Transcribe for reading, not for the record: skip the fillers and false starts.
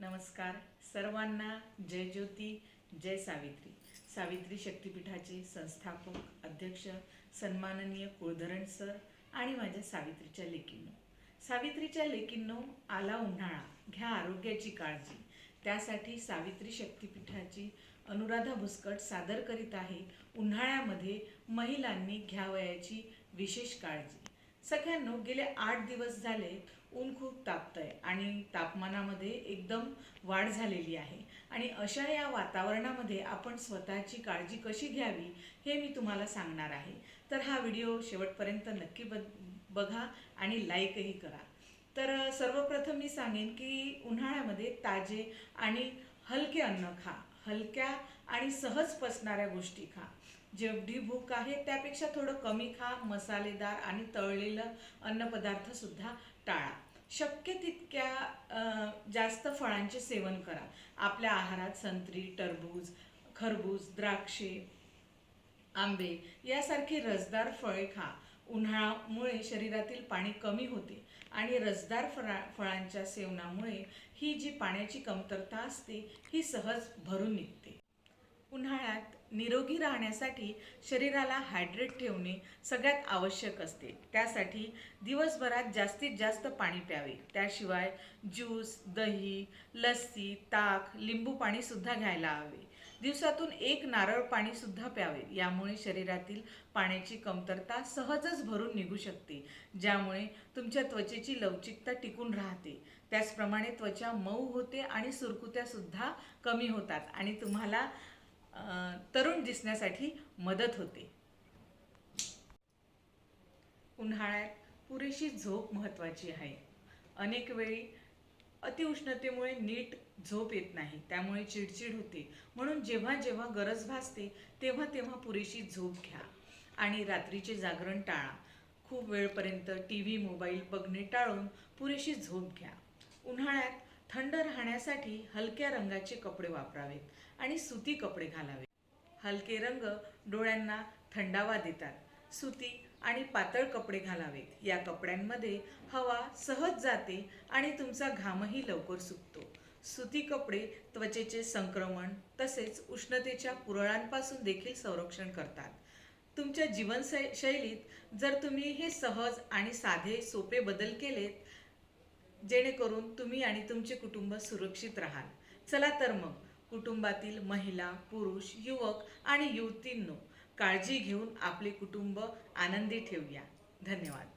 नमस्कार सर्वांना। जय ज्योती, जय सावित्री। सावित्री शक्तिपीठाचे संस्थापक अध्यक्ष सन्माननीय कुळधरण सर आणि माझ्या सावित्रीच्या लेकींनो, सावित्रीच्या लेकींनो, आला उन्हाळा, घ्या आरोग्याची काळजी। त्यासाठी सावित्री शक्तिपीठाची अनुराधा भुस्कट सादर करीत आहे उन्हाळ्यामध्ये महिलांनी घ्यावयाची विशेष काळजी। सगळ्यांनो, गेले 8 दिवस झाले ऊन खूप तापतंय आणि तापमानामध्ये एकदम वाढ झालेली आहे आणि अशा या वातावरणामध्ये आपण स्वतःची काळजी कशी घ्यावी हे मी तुम्हाला सांगणार आहे। तर हा व्हिडिओ शेवटपर्यंत नक्की बघा आणि लाईकही करा। तर सर्वप्रथम मी सांगेन की उन्हाळ्यामध्ये ताजे आणि हलके अन्न खा, हलक्या आणि सहज पचणाऱ्या गोष्टी खा। जेवढी भूक आहे त्यापेक्षा थोडं कमी खा। मसालेदार आणि तळलेलं अन्नपदार्थ सुद्धा टाळा। शक्य तितक्या जास्त फळांचे सेवन करा। आपल्या आहारात संत्री, टरबूज, खरबूज, द्राक्षे, आंबे यासारखी रसदार फळे खा। उन्हाळ्यामुळे शरीरातील पाणी कमी होते आणि रसदार फळांच्या सेवनामुळे ही जी पाण्याची कमतरता असते ही सहज भरून निघते। उन्हाळ्यात निरोगी राहण्यासाठी शरीराला हायड्रेट ठेवणे सगळ्यात आवश्यक असते। त्यासाठी दिवसभरात जास्तीत जास्त पाणी प्यावे। त्याशिवाय ज्यूस, दही, लस्सी, ताक, लिंबू पाणी सुद्धा घ्यायला हवे। दिवसातून 1 नारळ पाणी सुद्धा प्यावे। यामुळे शरीरातील पाण्याची कमतरता सहजच भरून निघू शकते, ज्यामुळे तुमच्या त्वचेची लवचिकता टिकून राहते। त्याचप्रमाणे त्वचा मऊ होते आणि सुरकुत्या सुद्धा कमी होतात आणि तुम्हाला तरुण दिसण्यासाठी मदत होते। उन्हाळ्यात पुरेशी झोप महत्त्वाची आहे। अनेक वेळी अतिउष्णतेमुळे नीट झोप येत नाही, त्यामुळे चिडचिड होते। म्हणून जेव्हा जेव्हा गरज भासते तेव्हा तेव्हा पुरेशी झोप घ्या आणि रात्रीचे जागरण टाळा। खूप वेळपर्यंत टीव्ही, मोबाईल बघणे टाळून पुरेशी झोप घ्या। उन्हाळ्यात थंड राहण्यासाठी हलक्या रंगाचे कपडे वापरावेत आणि सुती कपडे घालावे। हलके रंग डोळ्यांना थंडावा देतात। सुती आणि पातळ कपडे घालावेत। या कपड्यांमध्ये हवा सहज जाते आणि तुमचा घामही लवकर सुकतो। सुती कपडे त्वचेचे संक्रमण तसेच उष्णतेच्या पुरळांपासून देखील संरक्षण करतात। तुमच्या जीवनशैलीत जर तुम्ही हे सहज आणि साधे सोपे बदल केलेत, जेणेकरून तुम्ही आणि तुमचे कुटुंब सुरक्षित राहाल। चला तर मग कुटुंबातील महिला, पुरुष, युवक आणि युवतींनो, काळजी घेऊन आपले कुटुंब आनंदी ठेवूया। धन्यवाद।